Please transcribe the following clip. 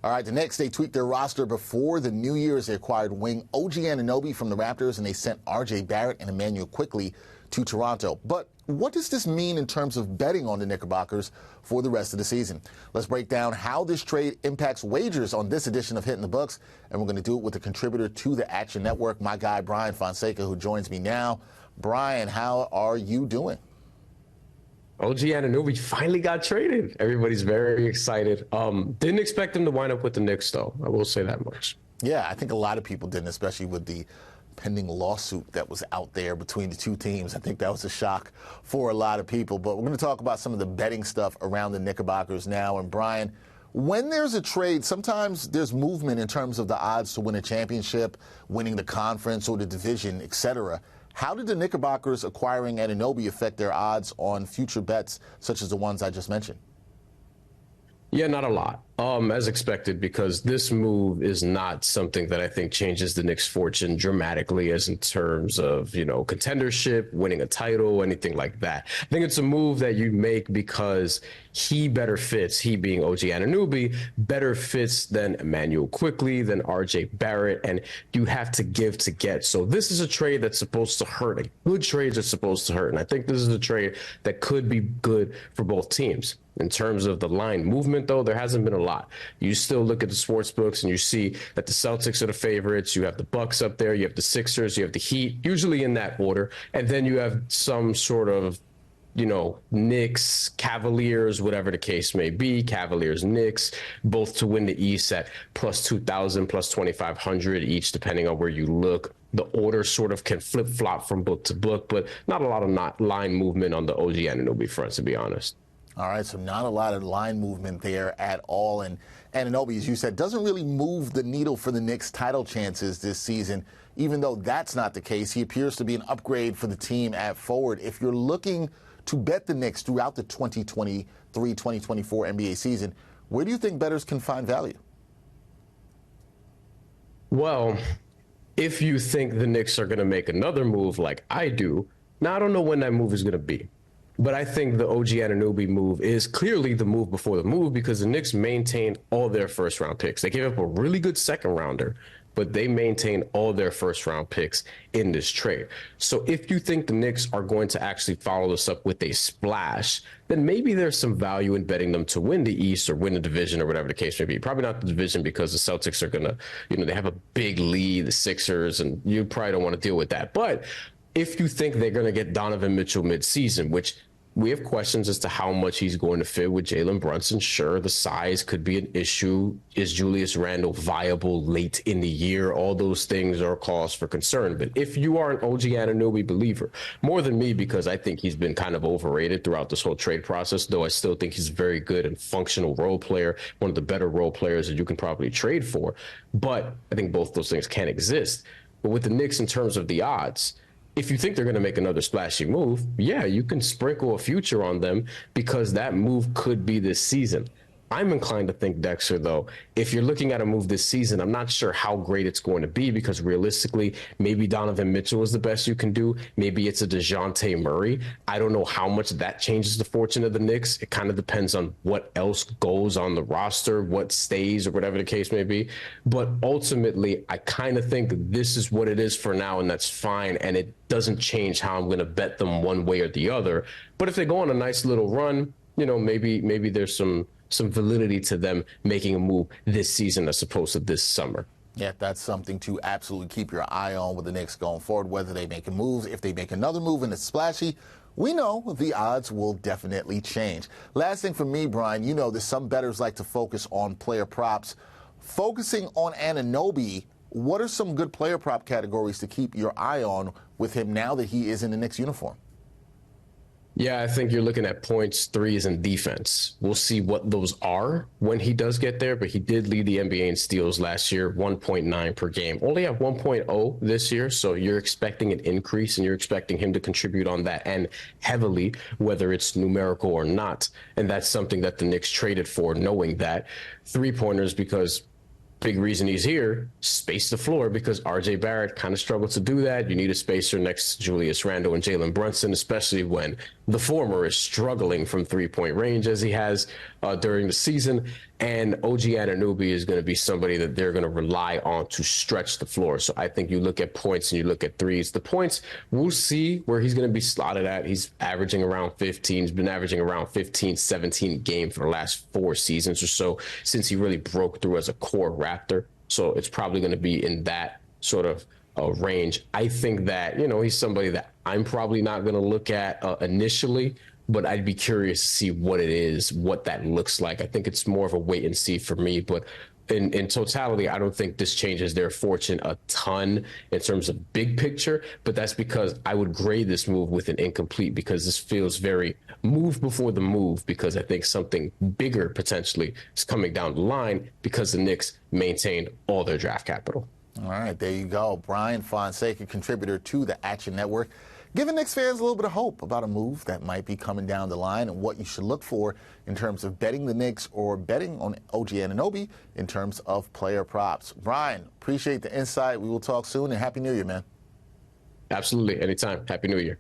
All right, the Knicks, they tweaked their roster before the New Year's. They acquired wing OG Anunoby from the Raptors, and they sent RJ Barrett and Emmanuel Quickly to Toronto. But what does this mean in terms of betting on the Knickerbockers for the rest of the season? Let's break down how this trade impacts wagers on this edition of Hittin the Books, and we're going to do it with a contributor to the Action Network, my guy Bryan Fonseca, who joins me now. Bryan, how are you doing? OG Anunoby finally got traded. Everybody's very excited. Didn't expect him to wind up with the Knicks, though. I will say that much. Yeah, I think a lot of people didn't, especially with the pending lawsuit that was out there between the two teams. I think that was a shock for a lot of people. But we're going to talk about some of the betting stuff around the Knickerbockers now. And Bryan, when there's a trade, sometimes there's movement in terms of the odds to win a championship, winning the conference or the division, etc. How did the Knickerbockers acquiring Anunoby affect their odds on future bets, such as the ones I just mentioned? Yeah, not a lot, as expected, because this move is not something that I think changes the Knicks' fortune dramatically as in terms of, contendership, winning a title, anything like that. I think it's a move that you make because he better fits, he being OG Anunoby, better fits than Emmanuel Quickly, than RJ Barrett, and you have to give to get. So this is a trade that's supposed to hurt. A good trades are supposed to hurt, and I think this is a trade that could be good for both teams. In terms of the line movement, though, there hasn't been a lot. You still look at the sports books and you see that the Celtics are the favorites. You have the Bucks up there. You have the Sixers. You have the Heat, usually in that order. And then you have some sort of, Knicks, Cavaliers, whatever the case may be, Cavaliers, Knicks, both to win the East at plus 2,000, plus 2,500 each, depending on where you look. The order sort of can flip-flop from book to book, but not a lot of line movement on the OG Anunoby front, to be honest. All right, so not a lot of line movement there at all. And Anunoby, as you said, doesn't really move the needle for the Knicks' title chances this season. Even though that's not the case, he appears to be an upgrade for the team at forward. If you're looking to bet the Knicks throughout the 2023-2024 NBA season, where do you think bettors can find value? Well, if you think the Knicks are going to make another move like I do, now I don't know when that move is going to be. But I think the OG Anunoby move is clearly the move before the move because the Knicks maintained all their first-round picks. They gave up a really good second-rounder, but they maintained all their first-round picks in this trade. So if you think the Knicks are going to actually follow this up with a splash, then maybe there's some value in betting them to win the East or win the division or whatever the case may be. Probably not the division because the Celtics are going to, they have a big lead, the Sixers, and you probably don't want to deal with that. But if you think they're going to get Donovan Mitchell mid-season, which we have questions as to how much he's going to fit with Jalen Brunson. Sure, the size could be an issue. Is Julius Randle viable late in the year? All those things are cause for concern. But if you are an OG Anunoby believer, more than me, because I think he's been kind of overrated throughout this whole trade process, though I still think he's a very good and functional role player, one of the better role players that you can probably trade for. But I think both those things can exist. But with the Knicks, in terms of the odds, if you think they're going to make another splashy move, yeah, you can sprinkle a future on them because that move could be this season. I'm inclined to think, Dexter, though, if you're looking at a move this season, I'm not sure how great it's going to be because realistically, maybe Donovan Mitchell is the best you can do. Maybe it's a DeJounte Murray. I don't know how much that changes the fortune of the Knicks. It kind of depends on what else goes on the roster, what stays or whatever the case may be. But ultimately, I kind of think this is what it is for now, and that's fine. And it doesn't change how I'm going to bet them one way or the other. But if they go on a nice little run, maybe there's some validity to them making a move this season as opposed to this summer. Yeah, that's something to absolutely keep your eye on with the Knicks going forward, whether they make a move. If they make another move and it's splashy, we know the odds will definitely change. Last thing for me, Bryan, that some bettors like to focus on player props. Focusing on Anunoby, what are some good player prop categories to keep your eye on with him now that he is in the Knicks uniform? Yeah, I think you're looking at points, threes, and defense. We'll see what those are when he does get there, but he did lead the NBA in steals last year, 1.9 per game. Only at 1.0 this year, so you're expecting an increase, and you're expecting him to contribute on that end heavily, whether it's numerical or not. And that's something that the Knicks traded for, knowing that. Three-pointers, because big reason he's here, space the floor, because RJ Barrett kind of struggled to do that. You need a spacer next to Julius Randle and Jalen Brunson, especially when the former is struggling from three-point range as he has. during the season. And OG Anunoby is going to be somebody that they're going to rely on to stretch the floor. So I think you look at points and you look at threes. The points, we'll see where he's going to be slotted at. He's averaging around 15. He's been averaging around 15, 17 a game for the last 4 seasons or so since he really broke through as a core Raptor. So it's probably going to be in that sort of range. I think that, he's somebody that I'm probably not going to look at initially, but I'd be curious to see what it is, what that looks like. I think it's more of a wait and see for me. But in totality, I don't think this changes their fortune a ton in terms of big picture. But that's because I would grade this move with an incomplete, because this feels very move before the move, because I think something bigger potentially is coming down the line because the Knicks maintained all their draft capital. All right, there you go. Bryan Fonseca, contributor to the Action Network, giving Knicks fans a little bit of hope about a move that might be coming down the line and what you should look for in terms of betting the Knicks or betting on OG Anunoby in terms of player props. Bryan, appreciate the insight. We will talk soon, and Happy New Year, man. Absolutely. Anytime. Happy New Year.